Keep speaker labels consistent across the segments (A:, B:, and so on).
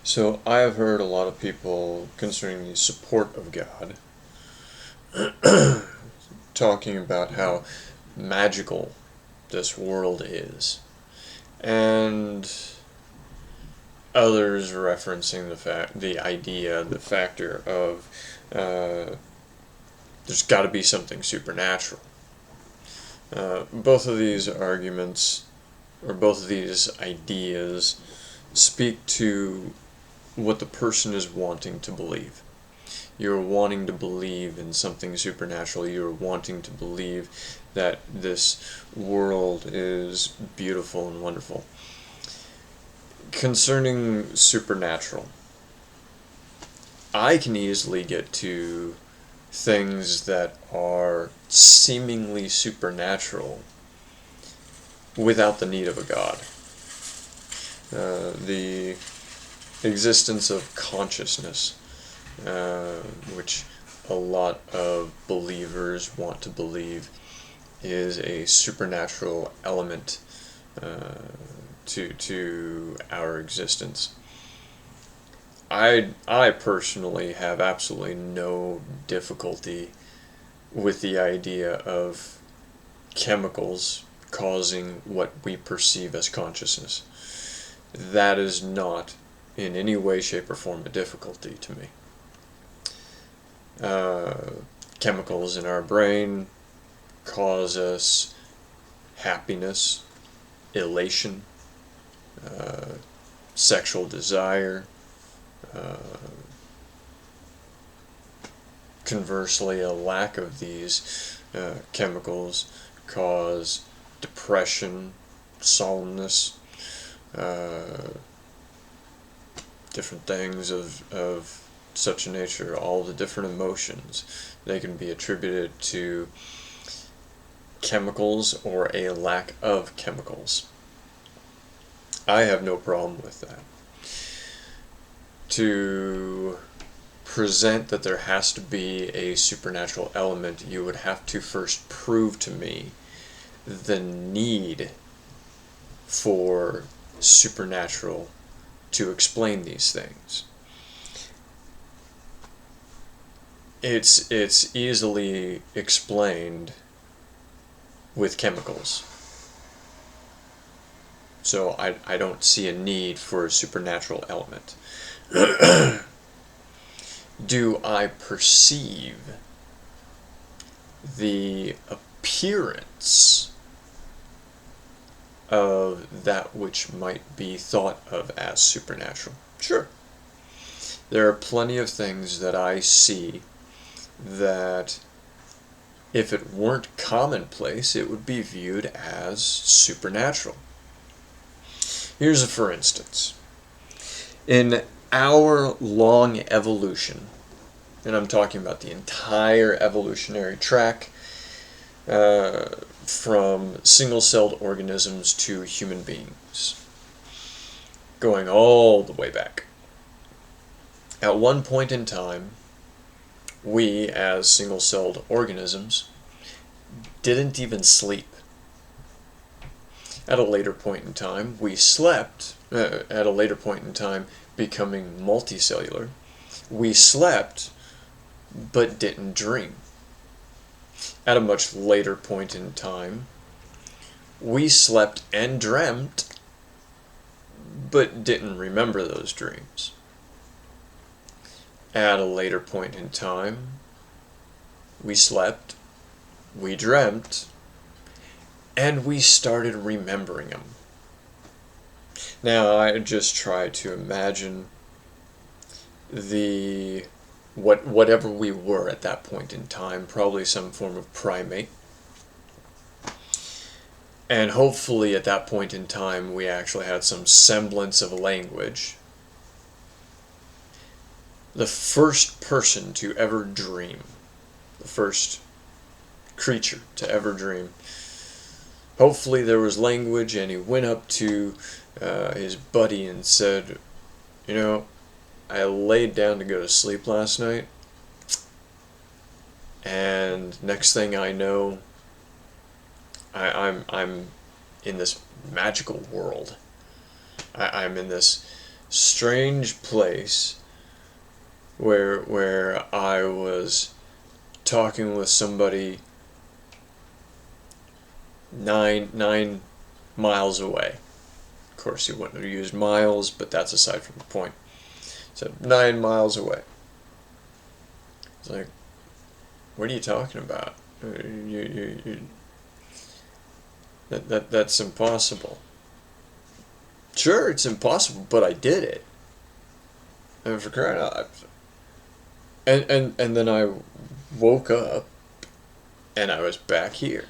A: So I have heard a lot of people concerning the support of God talking about how magical this world is, and others referencing the factor of uh, there's got to be something supernatural. Both of these arguments, or both of these ideas, speak to what the person is wanting to believe. You're wanting to believe in something supernatural. You're wanting to believe that this world is beautiful and wonderful. Concerning supernatural, I can easily get to things that are seemingly supernatural without the need of a god. The existence of consciousness, which a lot of believers want to believe is a supernatural element to our existence. I personally have absolutely no difficulty with the idea of chemicals causing what we perceive as consciousness. That is not in any way, shape, or form a difficulty to me. Chemicals in our brain cause us happiness, elation, sexual desire. Conversely, a lack of these chemicals cause depression, solemnness, different things of such a nature, all the different emotions. They can be attributed to chemicals or a lack of chemicals. I have no problem with that. To present that there has to be a supernatural element, you would have to first prove to me the need for supernatural to explain these things. It's easily explained with chemicals. So I don't see a need for a supernatural element. Do I perceive the appearance of that which might be thought of as supernatural? Sure. There are plenty of things that I see that if it weren't commonplace, it would be viewed as supernatural. Here's a for instance. In our long evolution, and I'm talking about the entire evolutionary track, from single-celled organisms to human beings, going all the way back. At one point in time, we, as single-celled organisms, didn't even sleep. At a later point in time, we slept. At a later point in time, becoming multicellular, we slept but didn't dream. At a much later point in time, we slept and dreamt but didn't remember those dreams. At a later point in time, we slept, we dreamt, and we started remembering them. Now, I just try to imagine whatever we were at that point in time, probably some form of primate. And hopefully at that point in time we actually had some semblance of a language. The first person to ever dream, the first creature to ever dream, hopefully there was language, and he went up to his buddy and said, I laid down to go to sleep last night, and next thing I know, I'm in this magical world. I'm in this strange place where I was talking with somebody nine miles away. Of course, he wouldn't have used miles, but that's aside from the point. So 9 miles away. It's like, what are you talking about? That's impossible. Sure, it's impossible, but I did it. And for crying out, and then I woke up, and I was back here.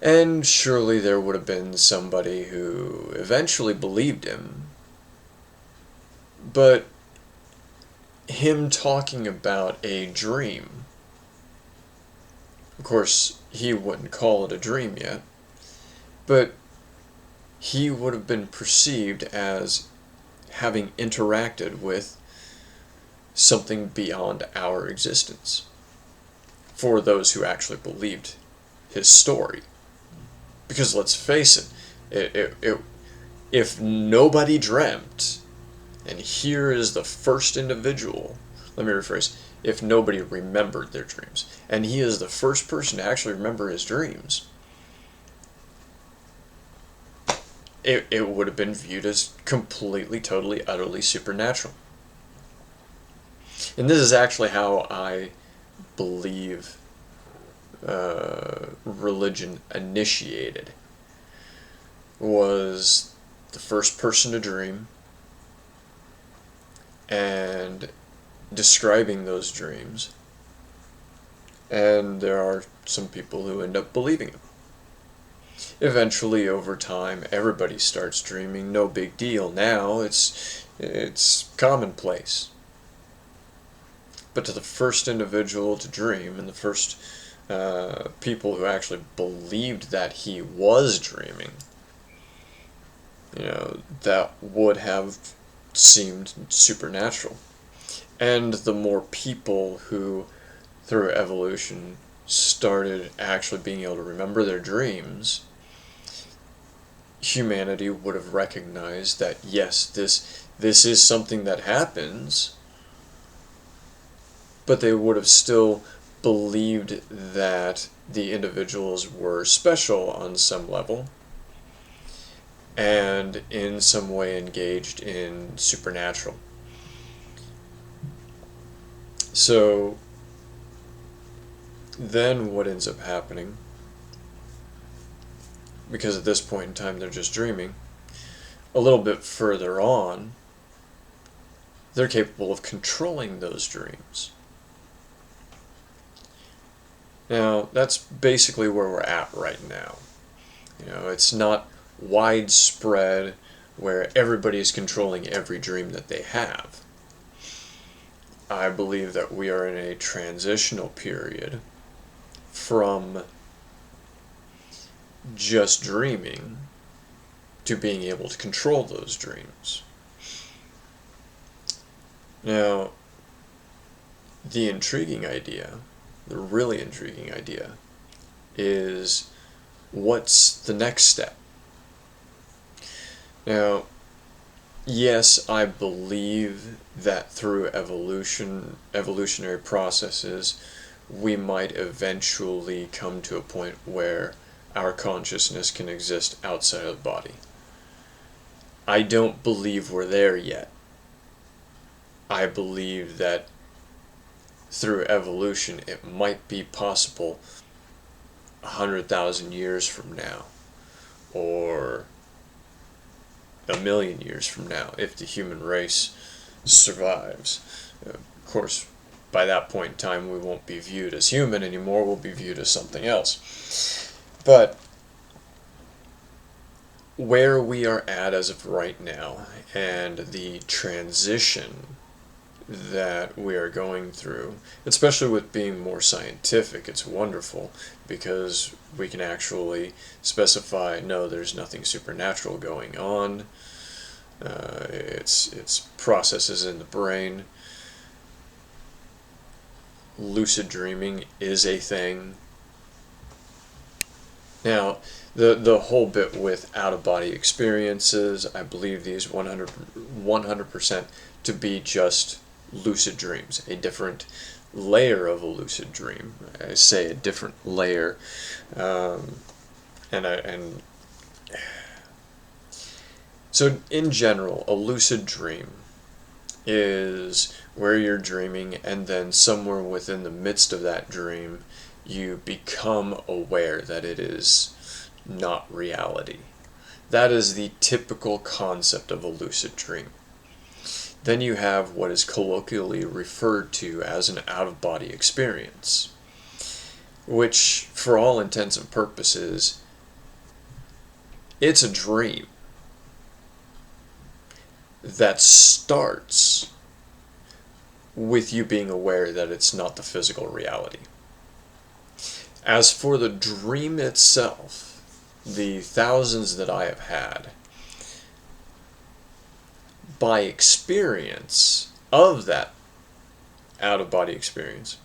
A: And surely there would have been somebody who eventually believed him, but him talking about a dream, of course, he wouldn't call it a dream yet, but he would have been perceived as having interacted with something beyond our existence for those who actually believed his story. Because let's face it, if nobody dreamt, and here is the first individual, let me rephrase, if nobody remembered their dreams, and he is the first person to actually remember his dreams, it would have been viewed as completely, totally, utterly supernatural. And this is actually how I believe religion initiated. Was the first person to dream and describing those dreams, and there are some people who end up believing them. Eventually, over time, everybody starts dreaming. No big deal. Now it's commonplace. But to the first individual to dream, and the first people who actually believed that he was dreaming, that would have seemed supernatural. And the more people who, through evolution, started actually being able to remember their dreams, humanity would have recognized that, yes, this is something that happens, but they would have still believed that the individuals were special on some level, and in some way engaged in supernatural. So then what ends up happening, because at this point in time they're just dreaming, a little bit further on, they're capable of controlling those dreams. Now, that's basically where we're at right now. It's not widespread where everybody is controlling every dream that they have. I believe that we are in a transitional period from just dreaming to being able to control those dreams. Now, the intriguing idea, the really intriguing idea, is what's the next step? Now, yes, I believe that through evolutionary processes, we might eventually come to a point where our consciousness can exist outside of the body. I don't believe we're there yet. I believe that through evolution it might be possible 100,000 years from now, or 1,000,000 years from now, if the human race survives. Of course, by that point in time, we won't be viewed as human anymore, we'll be viewed as something else. But where we are at as of right now, and the transition that we are going through, especially with being more scientific, it's wonderful, because we can actually specify, no, there's nothing supernatural going on. It's processes in the brain. Lucid dreaming is a thing. Now, the whole bit with out-of-body experiences, I believe these 100% to be just lucid dreams, a different layer of a lucid dream. I say a different layer, um, and so in general, a lucid dream is where you're dreaming, and then somewhere within the midst of that dream, you become aware that it is not reality. That is the typical concept of a lucid dream. Then you have what is colloquially referred to as an out-of-body experience, which, for all intents and purposes, it's a dream that starts with you being aware that it's not the physical reality. As for the dream itself, the thousands that I have had, by experience of that out-of-body experience,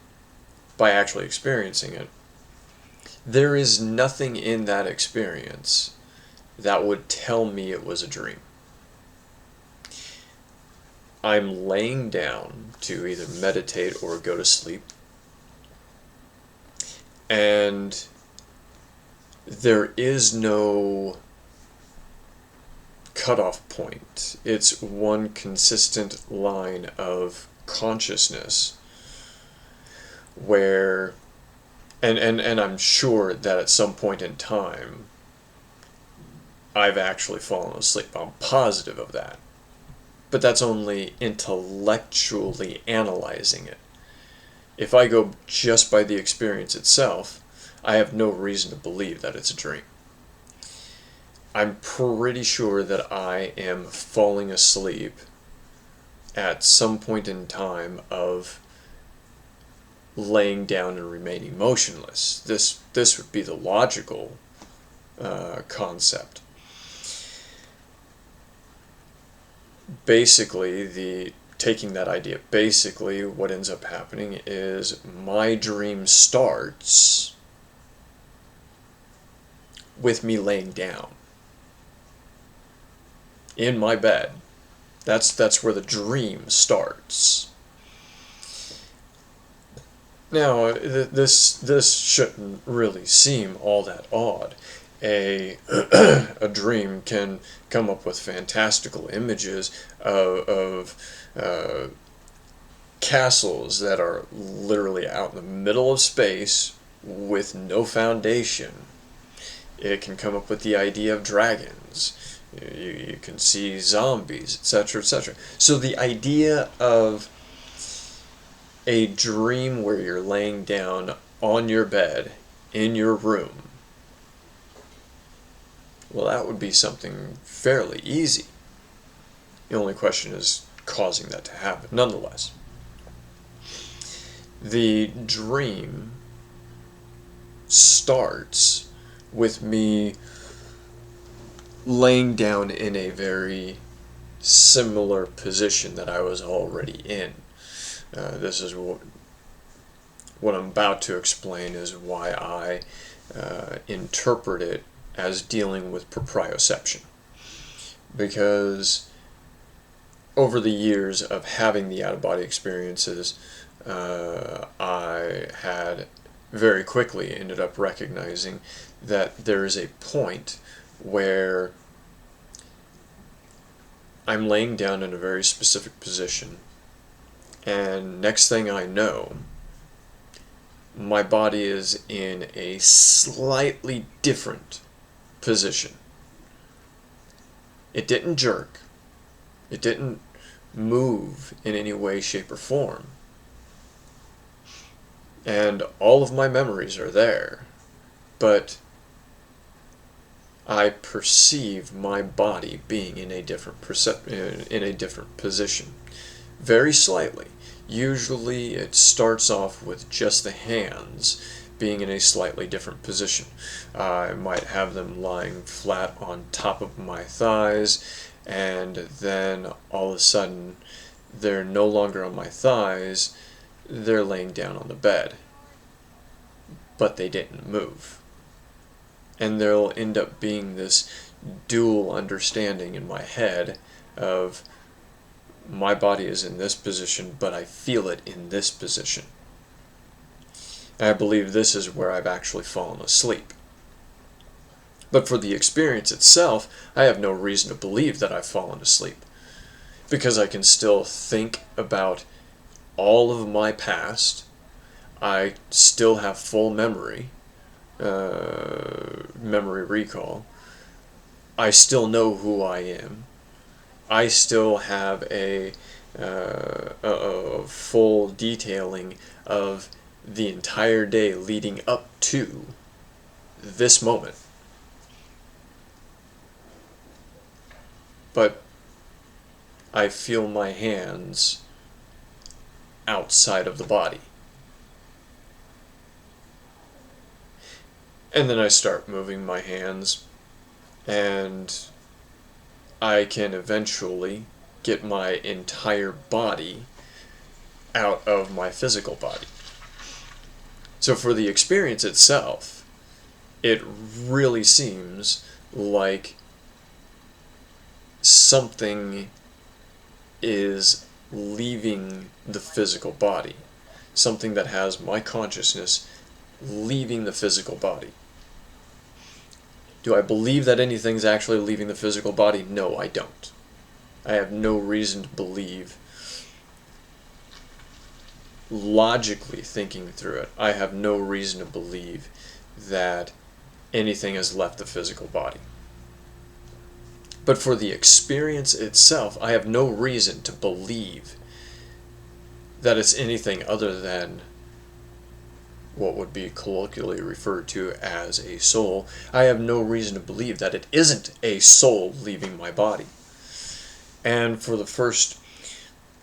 A: by actually experiencing it, there is nothing in that experience that would tell me it was a dream. I'm laying down to either meditate or go to sleep, and there is no cutoff point. It's one consistent line of consciousness where, and I'm sure that at some point in time I've actually fallen asleep. I'm positive of that. But that's only intellectually analyzing it. If I go just by the experience itself, I have no reason to believe that it's a dream. I'm pretty sure that I am falling asleep at some point in time of laying down and remaining motionless. This would be the logical concept. Basically, taking that idea, basically what ends up happening is my dream starts with me laying down in my bed. That's where the dream starts. Now, this shouldn't really seem all that odd. A dream can come up with fantastical images of castles that are literally out in the middle of space with no foundation. It can come up with the idea of dragons. You can see zombies, etc., etc. So the idea of a dream where you're laying down on your bed in your room, well, that would be something fairly easy. The only question is causing that to happen. Nonetheless, the dream starts with me laying down in a very similar position that I was already in. This is what I'm about to explain is why I interpret it as dealing with proprioception. Because over the years of having the out-of-body experiences, I had very quickly ended up recognizing that there is a point where I'm laying down in a very specific position, and next thing I know, my body is in a slightly different position. It didn't jerk. It didn't move in any way, shape, or form. And all of my memories are there, but I perceive my body being in a different position, very slightly. Usually it starts off with just the hands being in a slightly different position. I might have them lying flat on top of my thighs, and then all of a sudden they're no longer on my thighs, they're laying down on the bed, but they didn't move. And there'll end up being this dual understanding in my head of my body is in this position, but I feel it in this position. And I believe this is where I've actually fallen asleep. But for the experience itself, I have no reason to believe that I've fallen asleep, because I can still think about all of my past. I still have full memory, memory recall. I still know who I am. I still have a full detailing of the entire day leading up to this moment. But I feel my hands outside of the body. And then I start moving my hands, and I can eventually get my entire body out of my physical body. So for the experience itself, it really seems like something is leaving the physical body. Something that has my consciousness leaving the physical body. Do I believe that anything's actually leaving the physical body? No, I don't. I have no reason to believe, logically thinking through it, I have no reason to believe that anything has left the physical body. But for the experience itself, I have no reason to believe that it's anything other than what would be colloquially referred to as a soul. I have no reason to believe that it isn't a soul leaving my body. And for the first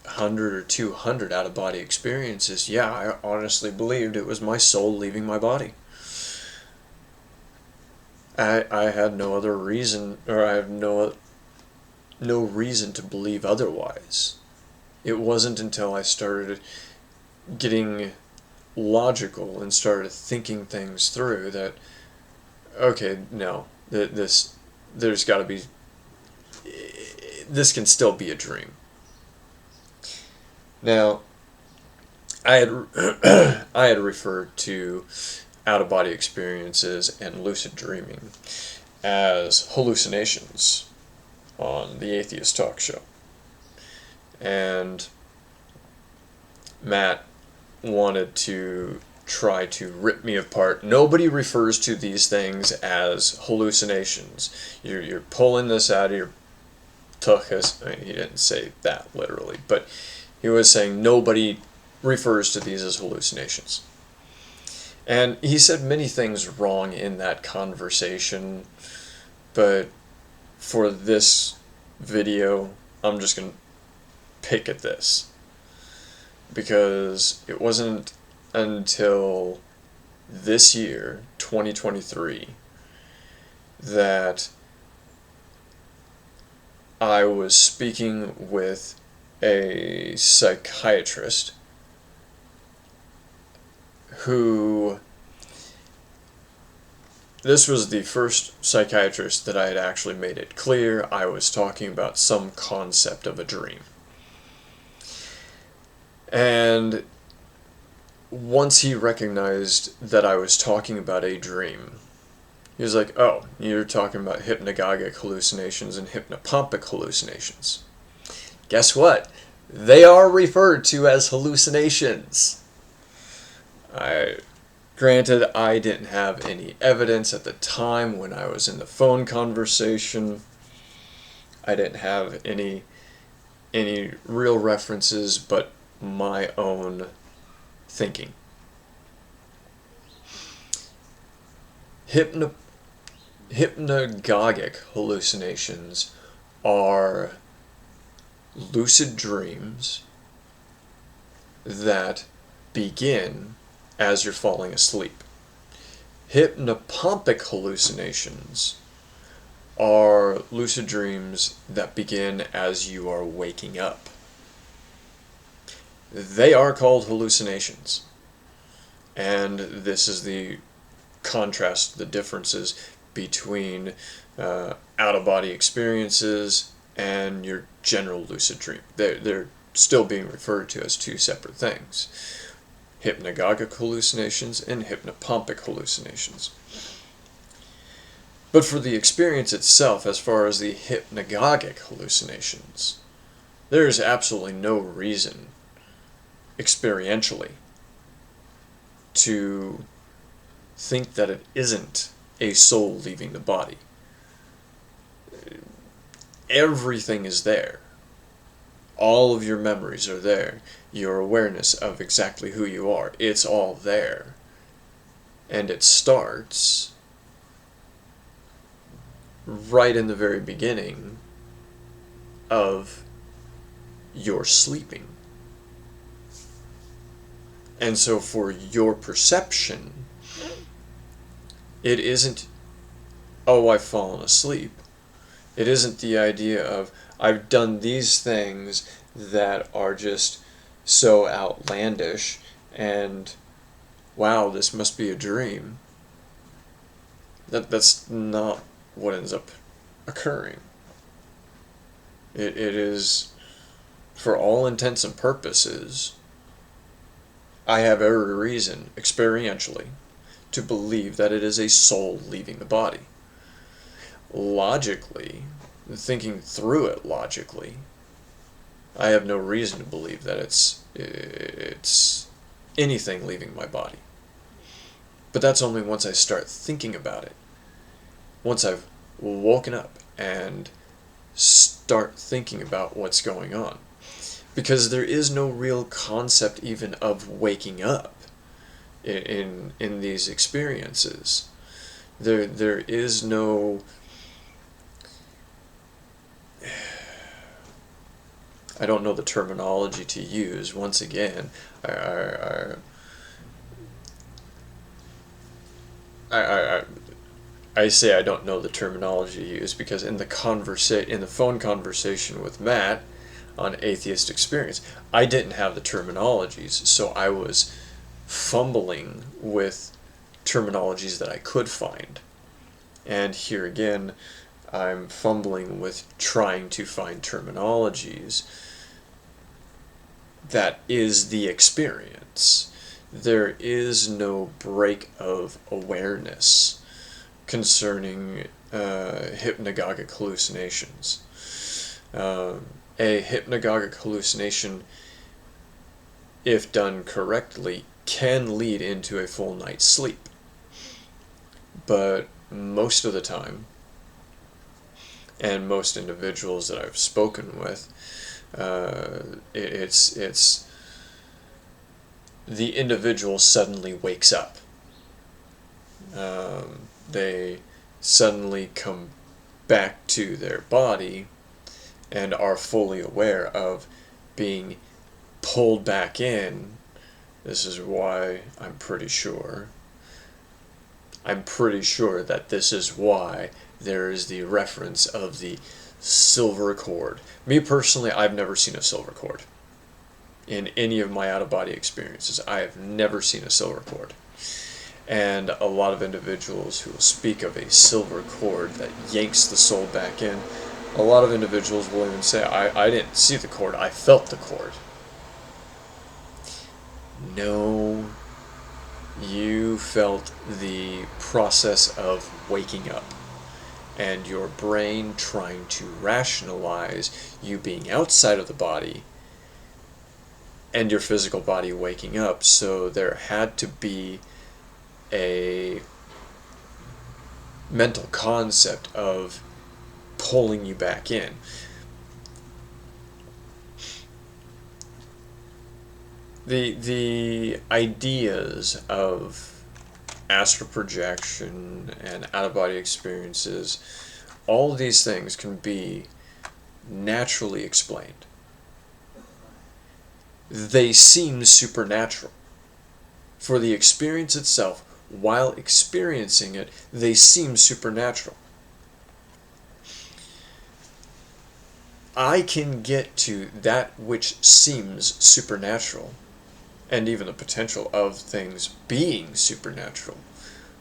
A: 100 or 200 out-of-body experiences, yeah, I honestly believed it was my soul leaving my body. I had no other reason, or I have no reason to believe otherwise. It wasn't until I started getting logical and started thinking things through that, okay, no, this can still be a dream. Now, I had referred to out-of-body experiences and lucid dreaming as hallucinations on the Atheist Talk Show. And Matt wanted to try to rip me apart. Nobody refers to these things as hallucinations. You're pulling this out of your tuchus. I mean, he didn't say that literally, but he was saying nobody refers to these as hallucinations. And he said many things wrong in that conversation, but for this video, I'm just going to pick at this. Because it wasn't until this year, 2023, that I was speaking with a psychiatrist who, this was the first psychiatrist that I had actually made it clear I was talking about some concept of a dream. And once he recognized that I was talking about a dream, he was like, oh, you're talking about hypnagogic hallucinations and hypnopompic hallucinations. Guess what? They are referred to as hallucinations. Granted, I didn't have any evidence at the time when I was in the phone conversation. I didn't have any real references, but my own thinking. Hypnagogic hallucinations are lucid dreams that begin as you're falling asleep. Hypnopompic hallucinations are lucid dreams that begin as you are waking up. They are called hallucinations. And this is the contrast, the differences between out-of-body experiences and your general lucid dream. They're still being referred to as two separate things. Hypnagogic hallucinations and hypnopompic hallucinations. But for the experience itself, as far as the hypnagogic hallucinations, there is absolutely no reason, experientially, to think that it isn't a soul leaving the body. Everything is there. All of your memories are there. Your awareness of exactly who you are, it's all there. And it starts right in the very beginning of your sleeping. And so for your perception, it isn't, oh, I've fallen asleep. It isn't the idea of, I've done these things that are just so outlandish and, wow, this must be a dream. That's not what ends up occurring. It is, for all intents and purposes, I have every reason, experientially, to believe that it is a soul leaving the body. Logically, thinking through it logically, I have no reason to believe that it's anything leaving my body. But that's only once I start thinking about it. Once I've woken up and start thinking about what's going on. Because there is no real concept even of waking up in these experiences. There is no, I don't know the terminology to use. Once again, I say I don't know the terminology to use because in the phone conversation with Matt on Atheist Experience, I didn't have the terminologies, so I was fumbling with terminologies that I could find. And here again, I'm fumbling with trying to find terminologies that is the experience. There is no break of awareness concerning hypnagogic hallucinations. A hypnagogic hallucination, if done correctly, can lead into a full night's sleep. But most of the time, and most individuals that I've spoken with, it's the individual suddenly wakes up. They suddenly come back to their body and are fully aware of being pulled back in. This is why I'm pretty sure that this is why there is the reference of the silver cord. Me personally, I've never seen a silver cord. In any of my out-of-body experiences, I have never seen a silver cord. And a lot of individuals who will speak of a silver cord that yanks the soul back in, a lot of individuals will even say, I didn't see the cord, I felt the cord. No, you felt the process of waking up and your brain trying to rationalize you being outside of the body and your physical body waking up. So there had to be a mental concept of pulling you back in. The ideas of astral projection and out-of-body experiences, all of these things can be naturally explained. They seem supernatural. For the experience itself, while experiencing it, they seem supernatural. I can get to that which seems supernatural, and even the potential of things being supernatural,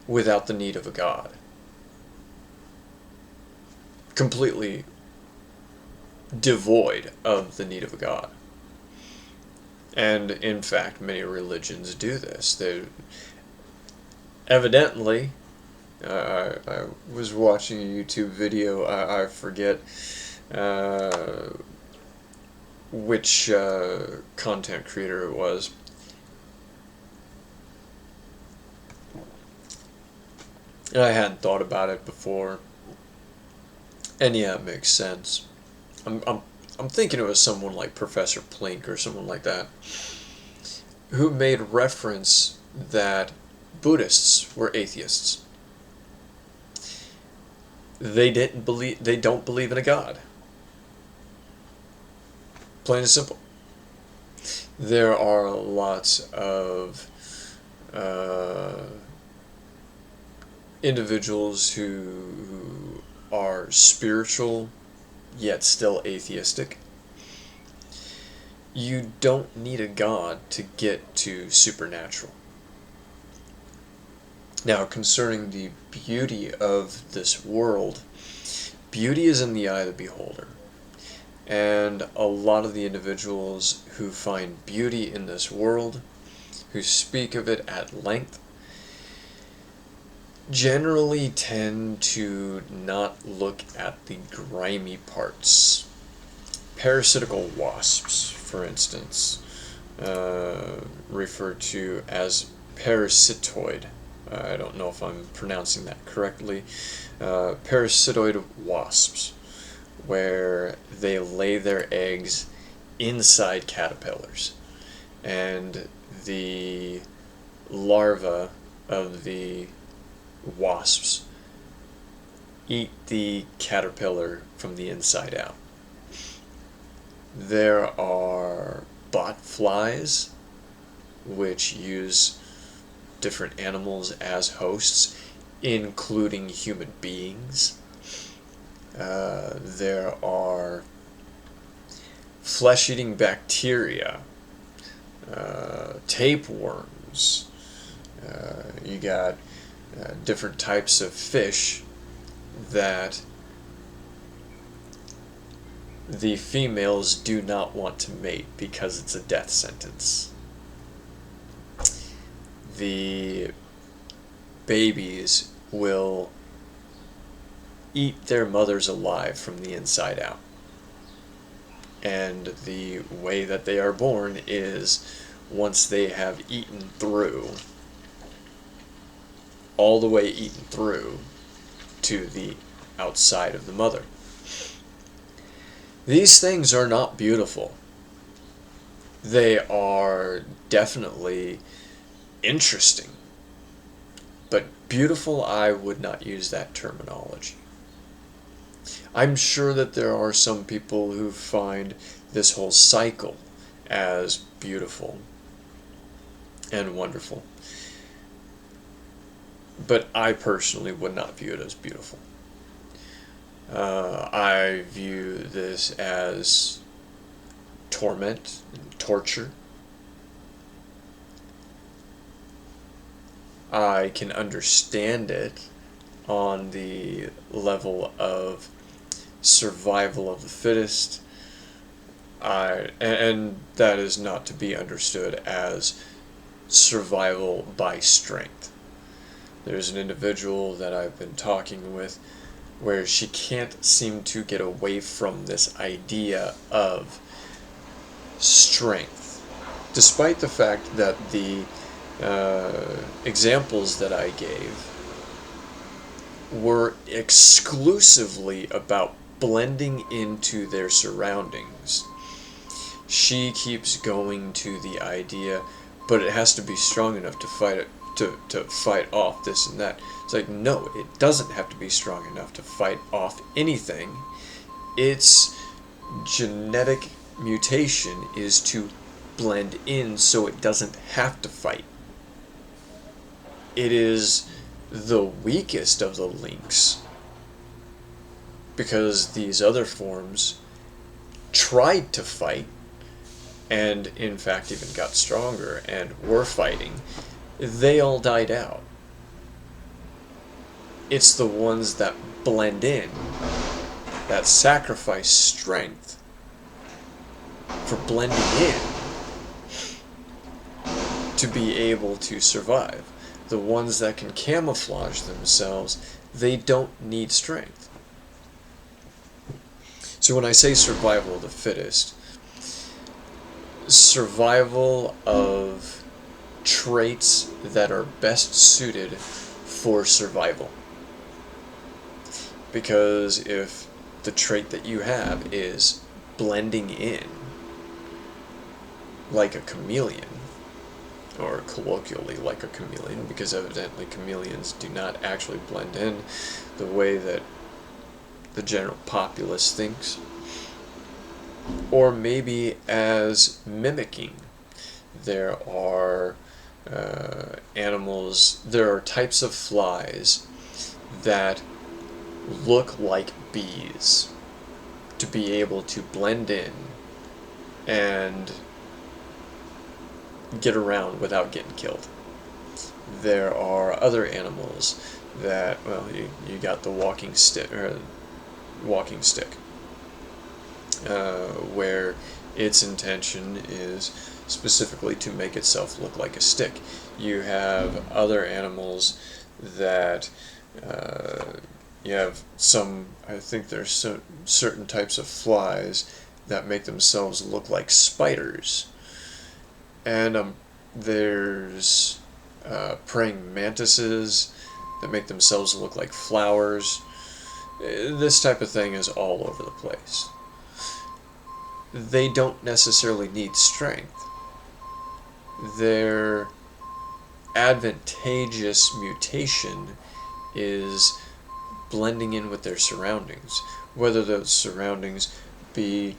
A: without the need of a God. completely devoid of the need of a God. And in fact, many religions do this. They evidently, I was watching a YouTube video. I forget which content creator it was. And I hadn't thought about it before. And yeah, it makes sense. I'm thinking it was someone like Professor Plink or someone like that, who made reference that Buddhists were atheists. They don't believe in a God. Plain and simple. There are lots of individuals who are spiritual yet still atheistic. You don't need a God to get to supernatural. Now, concerning the beauty of this world, beauty is in the eye of the beholder. And a lot of the individuals who find beauty in this world, who speak of it at length, generally tend to not look at the grimy parts. Parasitical wasps, for instance, referred to as parasitoid. I don't know if I'm pronouncing that correctly. Parasitoid wasps, where they lay their eggs inside caterpillars, and the larvae of the wasps eat the caterpillar from the inside out. There are botflies, which use different animals as hosts, including human beings. There are flesh-eating bacteria, tapeworms. You got different types of fish that the females do not want to mate because it's a death sentence. The babies will eat their mothers alive from the inside out. And the way that they are born is once they have eaten through, all the way eaten through to the outside of the mother. These things are not beautiful. They are definitely interesting. But beautiful, I would not use that terminology. I'm sure that there are some people who find this whole cycle as beautiful and wonderful. But I personally would not view it as beautiful. I view this as torment and torture. I can understand it on the level of survival of the fittest, and that is not to be understood as survival by strength. There's an individual that I've been talking with where she can't seem to get away from this idea of strength, despite the fact that the examples that I gave were exclusively about blending into their surroundings. She keeps going to the idea, but it has to be strong enough to fight it, to fight off this and that. It's like, no, it doesn't have to be strong enough to fight off anything. Its genetic mutation is to blend in so it doesn't have to fight. It is the weakest of the links, because these other forms tried to fight, and in fact even got stronger and were fighting. They all died out. It's the ones that blend in that sacrifice strength for blending in to be able to survive. The ones that can camouflage themselves, they don't need strength. So when I say survival of the fittest, survival of traits that are best suited for survival. Because if the trait that you have is blending in like a chameleon, or colloquially like a chameleon, because evidently chameleons do not actually blend in the way that the general populace thinks, or maybe as mimicking. There are animals, there are types of flies that look like bees to be able to blend in and get around without getting killed. There are other animals that, well, you got the walking stick, where its intention is specifically to make itself look like a stick. You have other animals that you have some, I think there's certain types of flies that make themselves look like spiders. And there's praying mantises that make themselves look like flowers. This type of thing is all over the place. They don't necessarily need strength. Their advantageous mutation is blending in with their surroundings, whether those surroundings be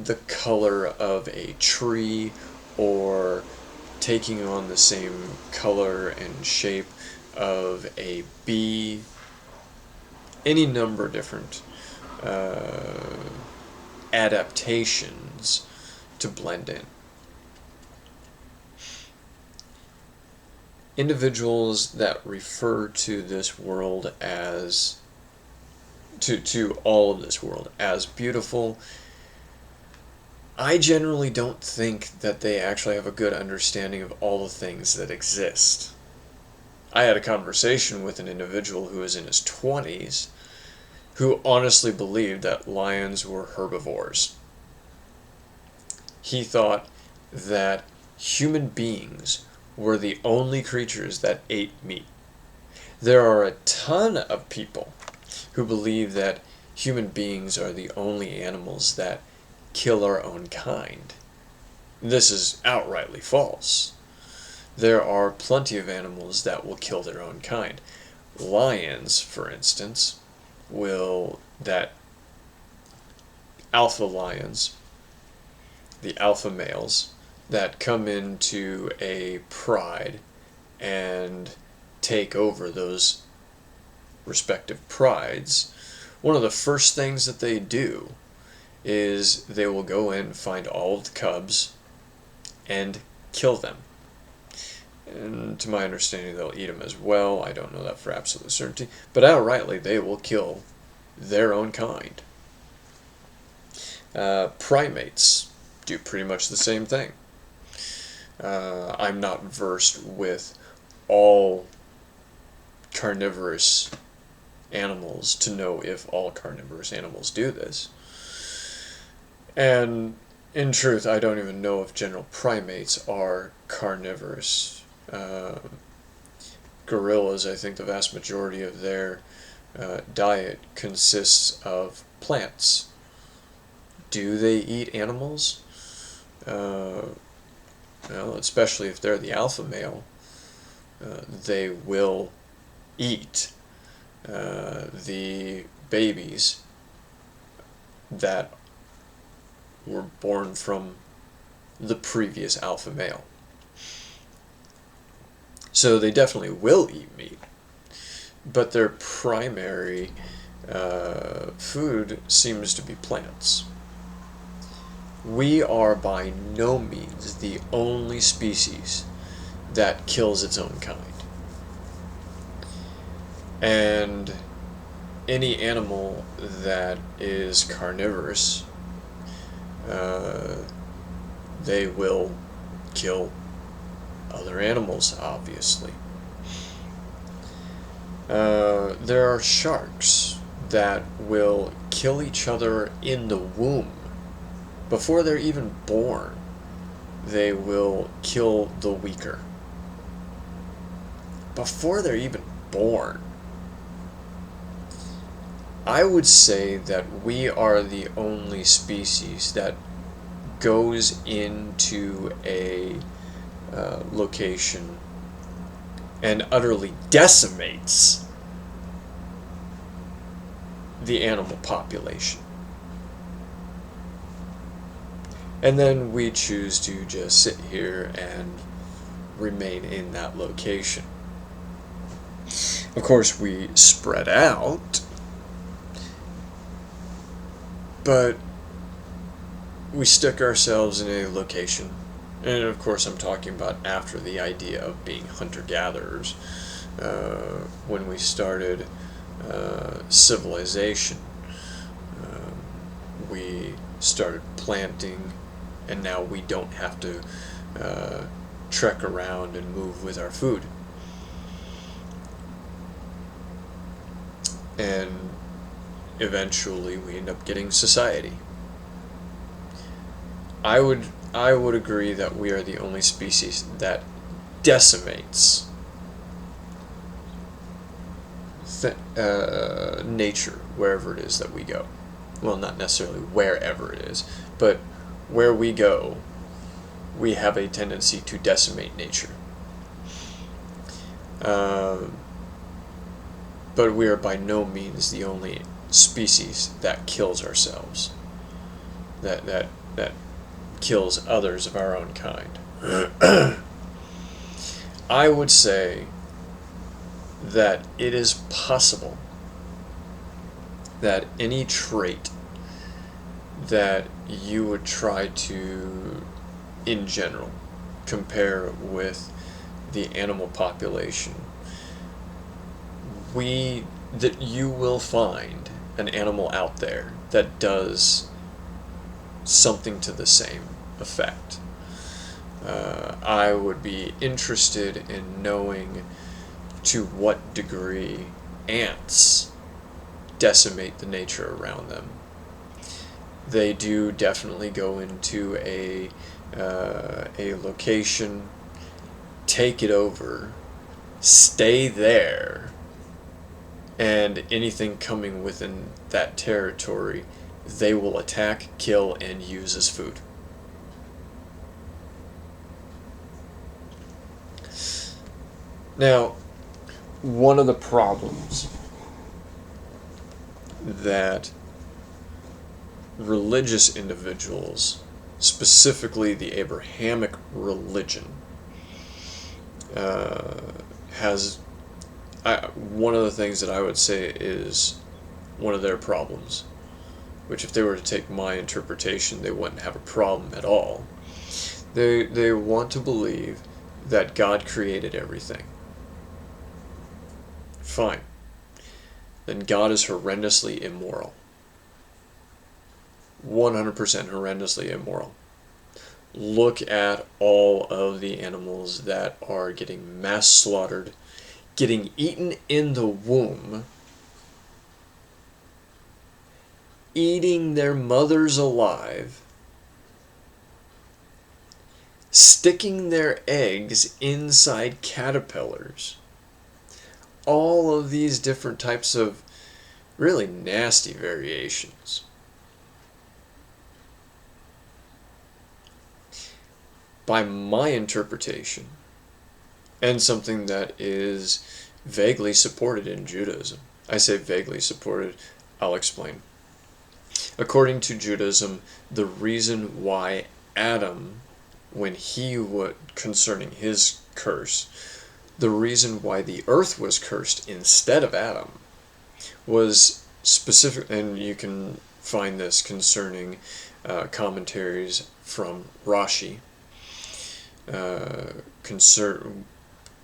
A: the color of a tree or taking on the same color and shape of a bee, any number of different adaptations to blend in. Individuals that refer to this world as to all of this world as beautiful, I generally don't think that they actually have a good understanding of all the things that exist. I had a conversation with an individual who was in his 20s who honestly believed that lions were herbivores. He thought that human beings were the only creatures that ate meat. There are a ton of people who believe that human beings are the only animals that kill our own kind. This is outrightly false. There are plenty of animals that will kill their own kind. Lions, for instance, that alpha lions, the alpha males, that come into a pride and take over those respective prides, one of the first things that they do is they will go in and find all of the cubs and kill them. And to my understanding, they'll eat them as well. I don't know that for absolute certainty. But outrightly, they will kill their own kind. Primates do pretty much the same thing. I'm not versed with all carnivorous animals to know if all carnivorous animals do this. And in truth, I don't even know if general primates are carnivorous. Gorillas, I think the vast majority of their diet consists of plants. Do they eat animals? Well, especially if they're the alpha male, they will eat the babies that were born from the previous alpha male. So they definitely will eat meat, but their primary food seems to be plants. We are by no means the only species that kills its own kind. And any animal that is carnivorous, uh, they will kill other animals, obviously. There are sharks that will kill each other in the womb. Before they're even born, they will kill the weaker. Before they're even born. I would say that we are the only species that goes into a location and utterly decimates the animal population. And then we choose to just sit here and remain in that location. Of course, we spread out, but we stick ourselves in a location. And of course, I'm talking about after the idea of being hunter-gatherers. When we started civilization, we started planting, and now we don't have to trek around and move with our food. And eventually we end up getting society. I would agree that we are the only species that decimates nature wherever it is that we go. Well, not necessarily wherever it is, but where we go, we have a tendency to decimate nature. But we are by no means the only species that kills ourselves, that kills others of our own kind. I would say that it is possible that any trait that you would try to, in general, compare with the animal population, that you will find an animal out there that does something to the same effect. I would be interested in knowing to what degree ants decimate the nature around them. They do definitely go into a location, take it over, stay there, and anything coming within that territory they will attack, kill, and use as food. Now, one of the problems that religious individuals, specifically the Abrahamic religion, has, one of the things that I would say is one of their problems, which if they were to take my interpretation, they wouldn't have a problem at all. They want to believe that God created everything. Fine. Then God is horrendously immoral. 100% horrendously immoral. Look at all of the animals that are getting mass slaughtered, getting eaten in the womb, eating their mothers alive, sticking their eggs inside caterpillars. All of these different types of really nasty variations. By my interpretation, and something that is vaguely supported in Judaism. I say vaguely supported, I'll explain. According to Judaism, the reason why Adam, when he would, concerning his curse, the reason why the earth was cursed instead of Adam was specific, and you can find this concerning commentaries from Rashi,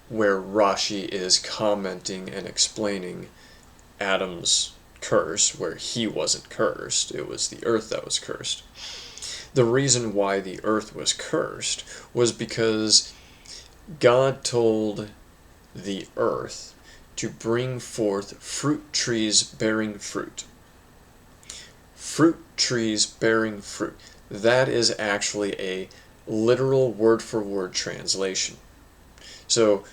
A: where Rashi is commenting and explaining Adam's curse, where he wasn't cursed. It was the earth that was cursed. The reason why the earth was cursed was because God told the earth to bring forth fruit trees bearing fruit. Fruit trees bearing fruit. That is actually a literal word-for-word translation. So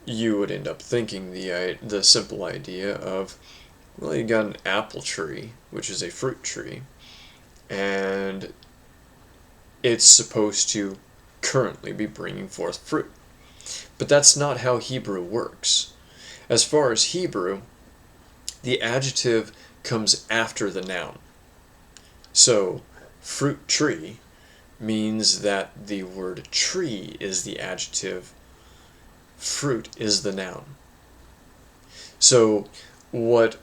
A: you would end up thinking the simple idea of, well, you got an apple tree, which is a fruit tree, and it's supposed to currently be bringing forth fruit. But that's not how Hebrew works. As far as Hebrew, the adjective comes after the noun. So, fruit tree means that the word tree is the adjective, fruit is the noun. So, what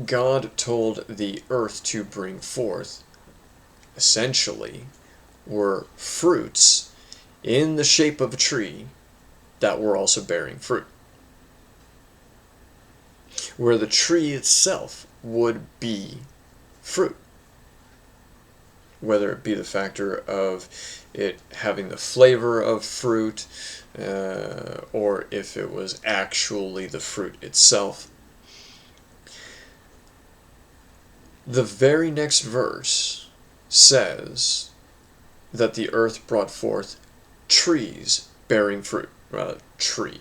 A: God told the earth to bring forth, essentially, were fruits in the shape of a tree that were also bearing fruit. Where the tree itself would be fruit. Whether it be the factor of it having the flavor of fruit, or if it was actually the fruit itself. The very next verse says that the earth brought forth trees bearing fruit. Rather, tree.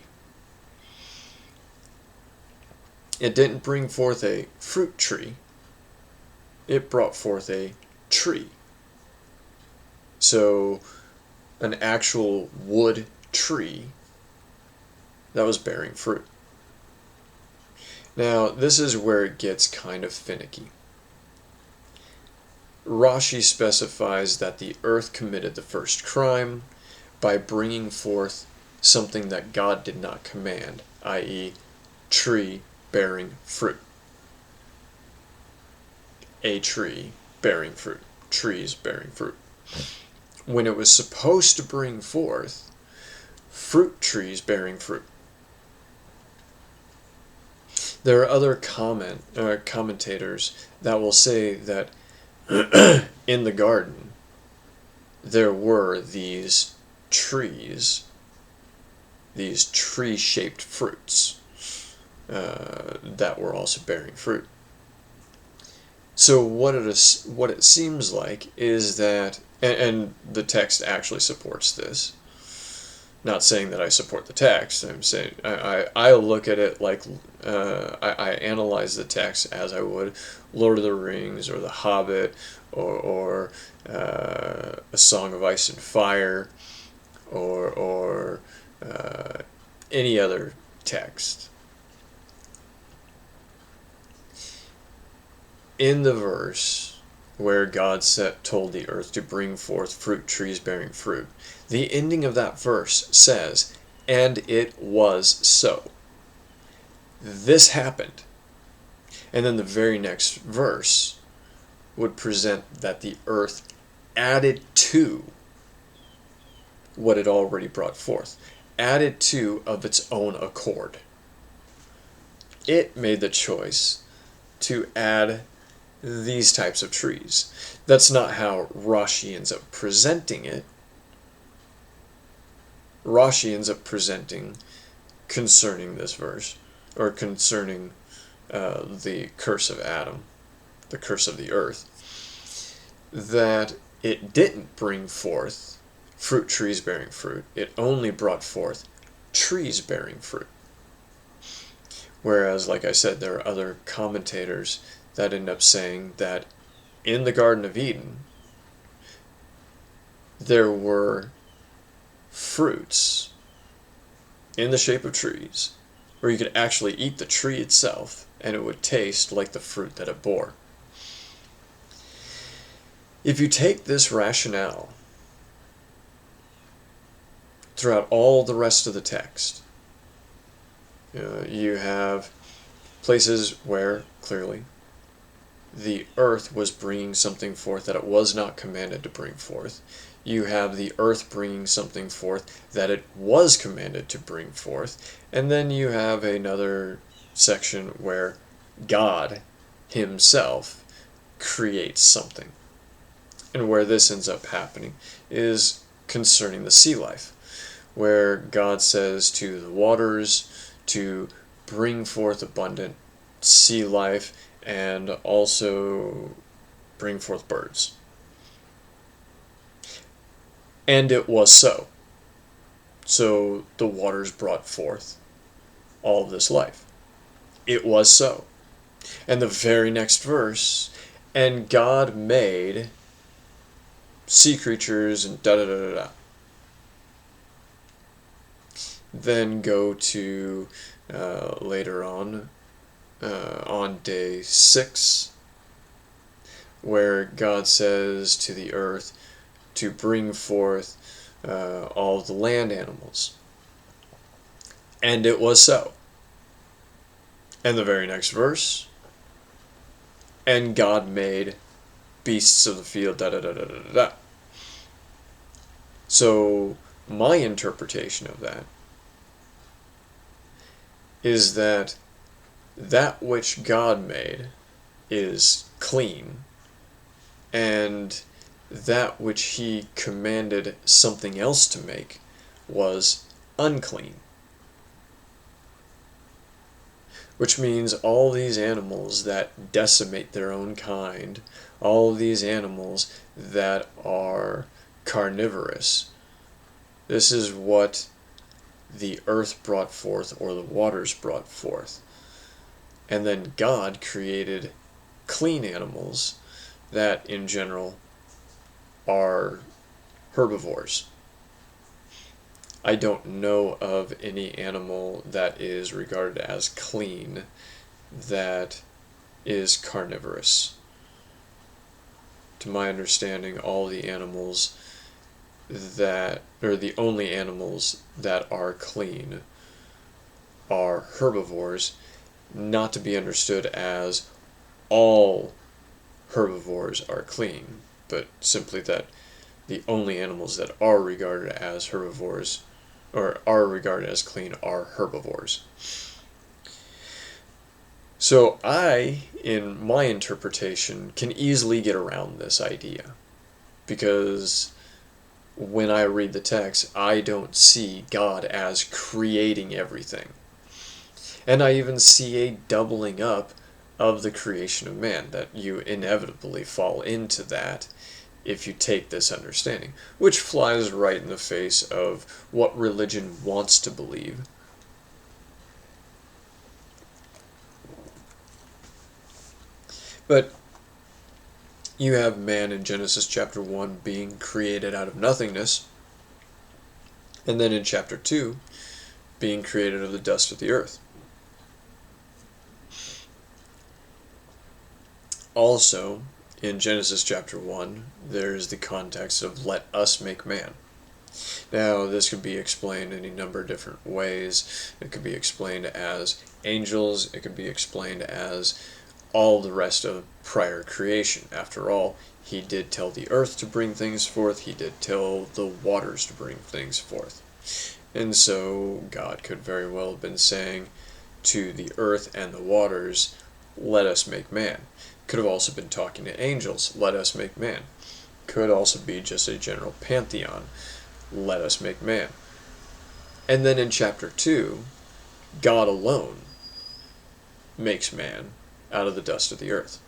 A: It didn't bring forth a fruit tree. It brought forth a tree. So, an actual wood tree that was bearing fruit. Now, this is where it gets kind of finicky. Rashi specifies that the earth committed the first crime by bringing forth something that God did not command, i.e., tree bearing fruit. A tree bearing fruit. Trees bearing fruit. When it was supposed to bring forth fruit trees bearing fruit. There are other commentators that will say that in the garden there were these trees, these tree-shaped fruits that were also bearing fruit. So what it seems like is that, and the text actually supports this. Not saying that I support the text. I'm saying I look at it like I analyze the text as I would Lord of the Rings or The Hobbit or A Song of Ice and Fire or any other text. In the verse where God told the earth to bring forth fruit trees bearing fruit, the ending of that verse says, "And it was so." This happened. And then the very next verse would present that the earth added to what it already brought forth, added to of its own accord. It made the choice to add these types of trees. That's not how Rashi ends up presenting it. Rashi ends up presenting concerning this verse, or concerning the curse of Adam, the curse of the earth, that it didn't bring forth fruit trees bearing fruit. It only brought forth trees bearing fruit. Whereas, like I said, there are other commentators that end up saying that in the Garden of Eden, there were fruits in the shape of trees where you could actually eat the tree itself and it would taste like the fruit that it bore. If you take this rationale throughout all the rest of the text, you have places where clearly the earth was bringing something forth that it was not commanded to bring forth. You have the earth bringing something forth that it was commanded to bring forth. And then you have another section where God himself creates something. And where this ends up happening is concerning the sea life, where God says to the waters to bring forth abundant sea life and also bring forth birds. And it was so. So the waters brought forth all of this life. It was so. And the very next verse, and God made sea creatures and da da da da da. Then go to later on day 6, where God says to the earth to bring forth all of the land animals. And it was so. And the very next verse, and God made beasts of the field, da da da da da da. So my interpretation of that is that that which God made is clean, and that which he commanded something else to make was unclean. Which means all these animals that decimate their own kind, all these animals that are carnivorous, this is what the earth brought forth, or the waters brought forth. And then God created clean animals that in general are herbivores. I don't know of any animal that is regarded as clean that is carnivorous. To my understanding, all the animals that, or the only animals that are clean are herbivores, not to be understood as all herbivores are clean, but simply that the only animals that are regarded as herbivores, or are regarded as clean, are herbivores. So I, in my interpretation, can easily get around this idea, because when I read the text, I don't see God as creating everything. And I even see a doubling up of the creation of man, that you inevitably fall into that if you take this understanding, which flies right in the face of what religion wants to believe. But you have man in Genesis chapter 1 being created out of nothingness, and then in chapter 2 being created of the dust of the earth. Also, in Genesis chapter 1, there's the context of let us make man. Now, this could be explained in a number of different ways. It could be explained as angels. It could be explained as all the rest of prior creation. After all, he did tell the earth to bring things forth. He did tell the waters to bring things forth. And so God could very well have been saying to the earth and the waters, let us make man. Could have also been talking to angels, let us make man. Could also be just a general pantheon, let us make man. And then in chapter 2, God alone makes man out of the dust of the earth.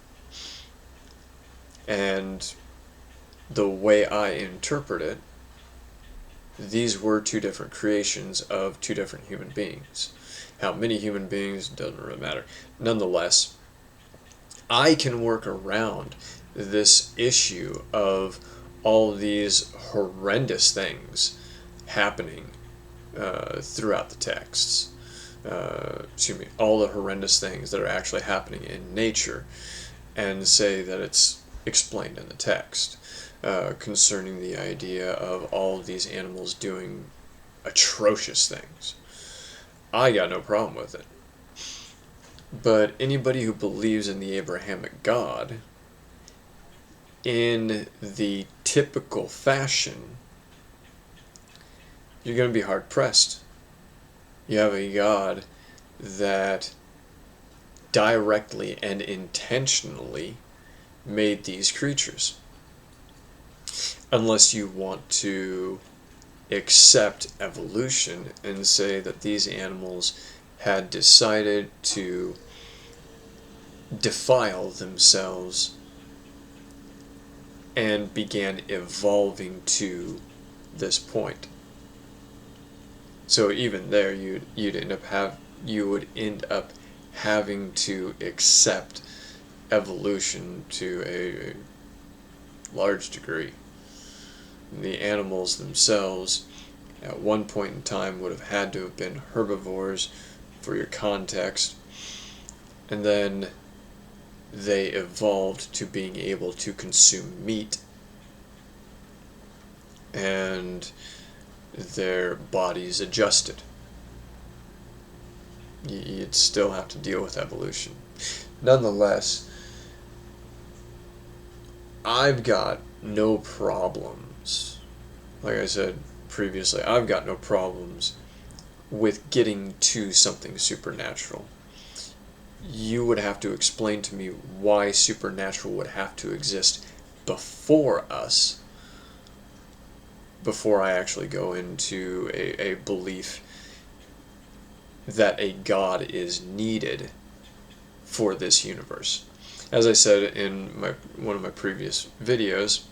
A: And the way I interpret it, these were two different creations of two different human beings. How many human beings, doesn't really matter. Nonetheless, I can work around this issue of all these horrendous things happening throughout the texts. All the horrendous things that are actually happening in nature, and say that it's explained in the text concerning the idea of all of these animals doing atrocious things. I got no problem with it. But anybody who believes in the Abrahamic God, in the typical fashion, you're going to be hard-pressed. You have a God that directly and intentionally made these creatures. Unless you want to accept evolution and say that these animals had decided to defile themselves and began evolving to this point. So even there, you would end up having to accept evolution to a large degree. The animals themselves, at one point in time, would have had to have been herbivores, for your context, and then they evolved to being able to consume meat, and their bodies adjusted. You'd still have to deal with evolution. Nonetheless, I've got no problems. Like I said previously, I've got no problems with getting to something supernatural. You would have to explain to me why supernatural would have to exist before us, before I actually go into a belief that a God is needed for this universe. As I said in one of my previous videos,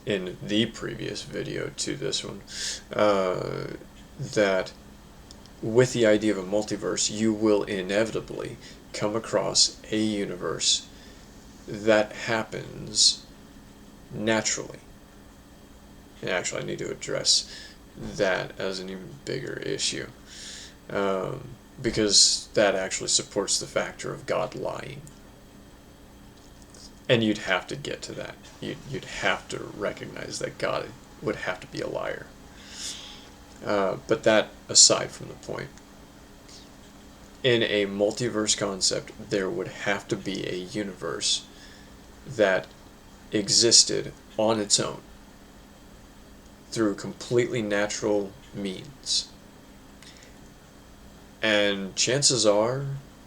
A: in the previous video to this one, that with the idea of a multiverse, you will inevitably come across a universe that happens naturally. And actually, I need to address that as an even bigger issue, because that actually supports the factor of God lying. And you'd have to get to that. You'd have to recognize that God would have to be a liar. But that aside from the point, in a multiverse concept, there would have to be a universe that existed on its own through completely natural means. And chances are,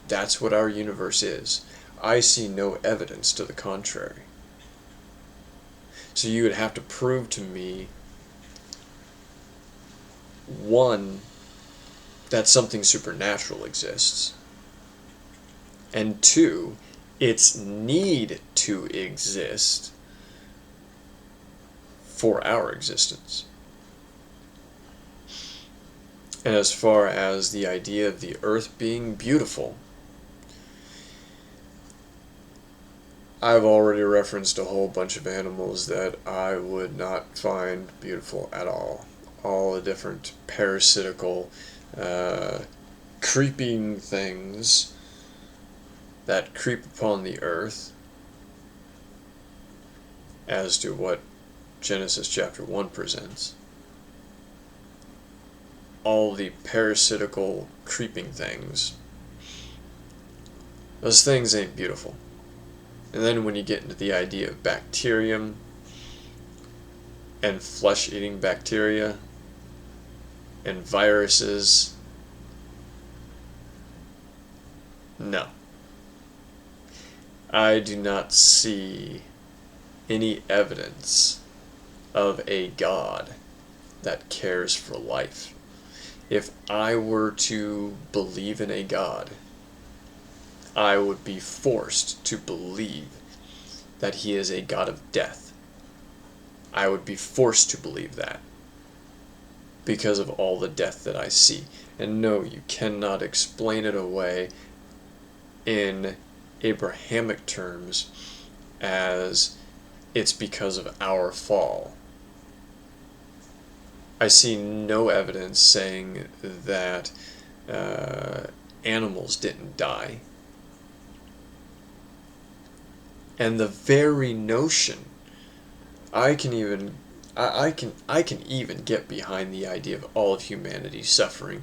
A: that's what our universe is. I see no evidence to the contrary. So you would have to prove to me, one, that something supernatural exists, and two, its need to exist for our existence. And as far as the idea of the earth being beautiful, I've already referenced a whole bunch of animals that I would not find beautiful at all. All the different parasitical, creeping things that creep upon the earth, as to what Genesis chapter 1 presents. All the parasitical, creeping things. Those things ain't beautiful. And then when you get into the idea of bacterium and flesh-eating bacteria and viruses, no. I do not see any evidence of a God that cares for life. If I were to believe in a God, I would be forced to believe that he is a God of death. I would be forced to believe that because of all the death that I see. And no, you cannot explain it away in Abrahamic terms as it's because of our fall. I see no evidence saying that animals didn't die. And the very notion, I can even get behind the idea of all of humanity suffering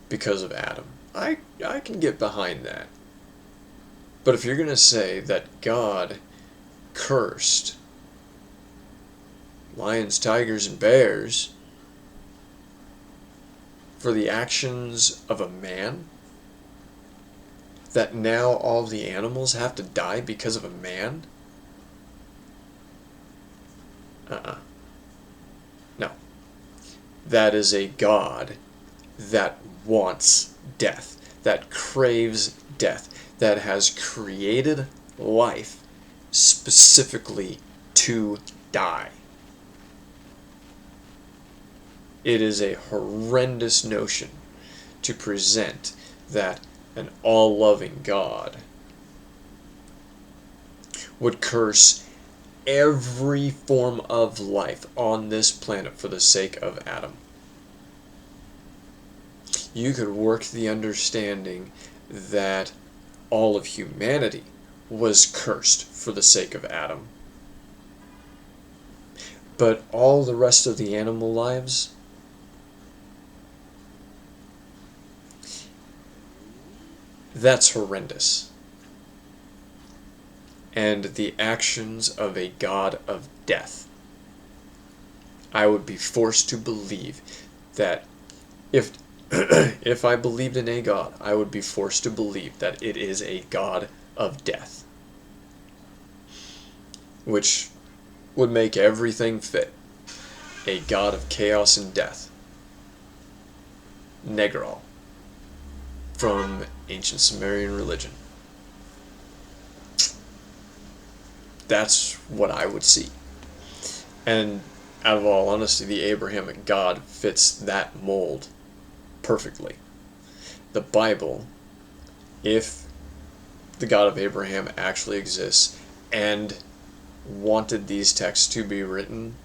A: because of Adam. I can get behind that. But if you're going to say that God cursed lions, tigers, and bears for the actions of a man, that now all the animals have to die because of a man? No. That is a God that wants death, that craves death, that has created life specifically to die. It is a horrendous notion to present that an all-loving God would curse every form of life on this planet for the sake of Adam. You could work the understanding that all of humanity was cursed for the sake of Adam. But all the rest of the animal lives, that's horrendous. And the actions of a God of death, I would be forced to believe that if if I believed in a God, I would be forced to believe that it is a God of death, which would make everything fit. A God of chaos and death. Negral, from ancient Sumerian religion. That's what I would see. And out of all honesty, the Abrahamic God fits that mold perfectly. The Bible, if the God of Abraham actually exists and wanted these texts to be written,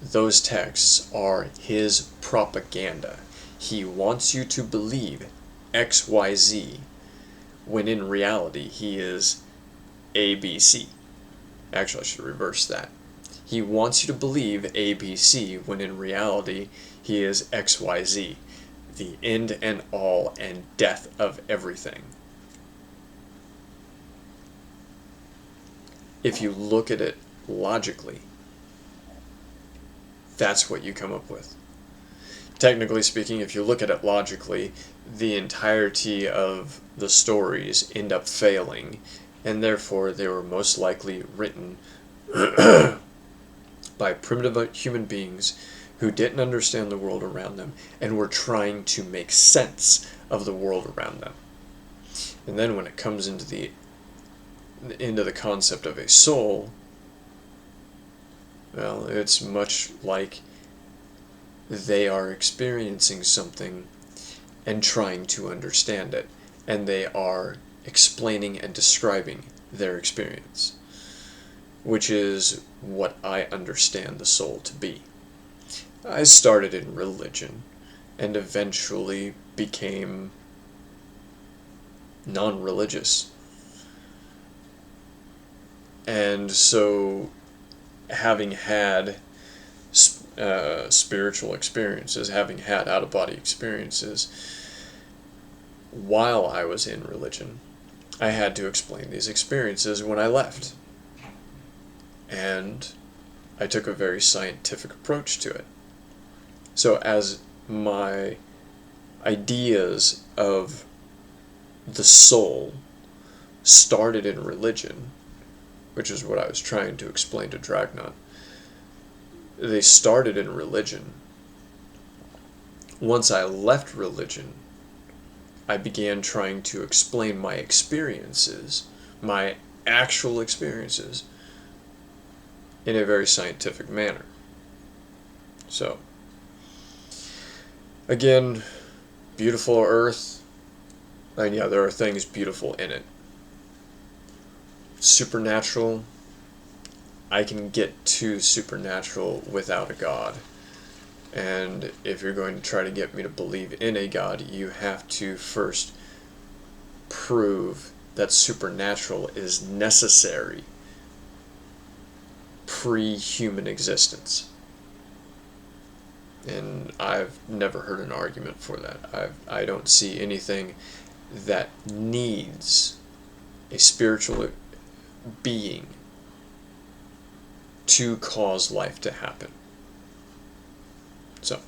A: those texts are his propaganda. He wants you to believe XYZ, when in reality he is ABC. Actually, I should reverse that. He wants you to believe ABC, when in reality he is XYZ, the end and all and death of everything. If you look at it logically, that's what you come up with. Technically speaking, if you look at it logically, the entirety of the stories end up failing, and therefore they were most likely written by primitive human beings who didn't understand the world around them and were trying to make sense of the world around them. And then when it comes into the concept of a soul, well, it's much like they are experiencing something and trying to understand it, and they are explaining and describing their experience, which is what I understand the soul to be. I started in religion and eventually became non-religious. And so, having had spiritual experiences, having had out-of-body experiences, while I was in religion, I had to explain these experiences when I left. And I took a very scientific approach to it. So as my ideas of the soul started in religion, which is what I was trying to explain to Dragnon, they started in religion. Once I left religion, I began trying to explain my experiences, my actual experiences, in a very scientific manner. So, again, beautiful Earth, and yeah, there are things beautiful in it. Supernatural, I can get to supernatural without a God. And if you're going to try to get me to believe in a God, you have to first prove that supernatural is necessary pre-human existence. And I've never heard an argument for that. I don't see anything that needs a spiritual being to cause life to happen. So